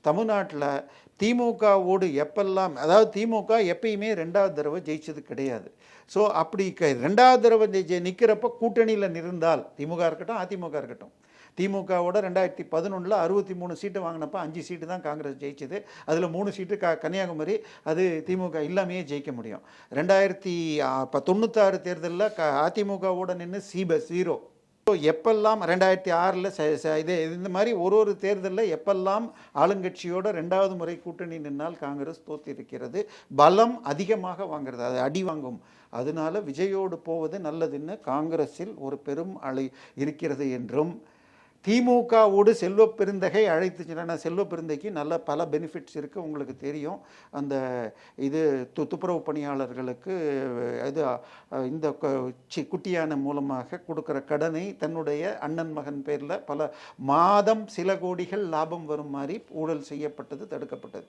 தமிழ்நாட்டில் திமுகவோடு எப்பெல்லாம், அதாவது திமுக எப்பயுமே 2வது தடவை ஜெயிச்சது கிடையாது. ஸோ அப்படி 2வது தடவை நிற்கிறப்ப கூட்டணியில் நிறந்தால் திமுக இருக்கட்டும் அதிமுக இருக்கட்டும், திமுகவோட 2011 63 சீட்டு வாங்கினப்போ 5 சீட்டு தான் காங்கிரஸ் ஜெயிச்சது. அதில் 3 சீட்டு கன்னியாகுமரி, அது திமுக இல்லாமையே ஜெயிக்க முடியும். 1996 தேர்தலில் அதிமுகவோட நின்று 0. ஸோ எப்பெல்லாம் 2006 இது இந்த மாதிரி ஒரு தேர்தலில் எப்பெல்லாம் ஆளுங்கட்சியோட 2வது முறை கூட்டணி நின்னால் காங்கிரஸ் தோற்றிருக்கிறது. பலம் அதிகமாக வாங்கிறது, அது அடி வாங்கும். அதனால விஜயோடு போவது நல்லதுன்னு காங்கிரஸில் ஒரு பெரும் அலை இருக்கிறது என்றும், திமுகவோடு செல்வ பெருந்தகை அழைத்து சென்ற செல்வ பெருந்தைக்கு நல்ல பல பெனிஃபிட்ஸ் இருக்குது. உங்களுக்கு தெரியும், அந்த இது துப்புரவு பணியாளர்களுக்கு இது இந்த குட்டியான மூலமாக கொடுக்குற கடனை தன்னுடைய அண்ணன் மகன் பேரில் பல மாதம் சில கோடிகள் லாபம் வரும் மாதிரி ஊழல் செய்யப்பட்டது, தடுக்கப்பட்டது.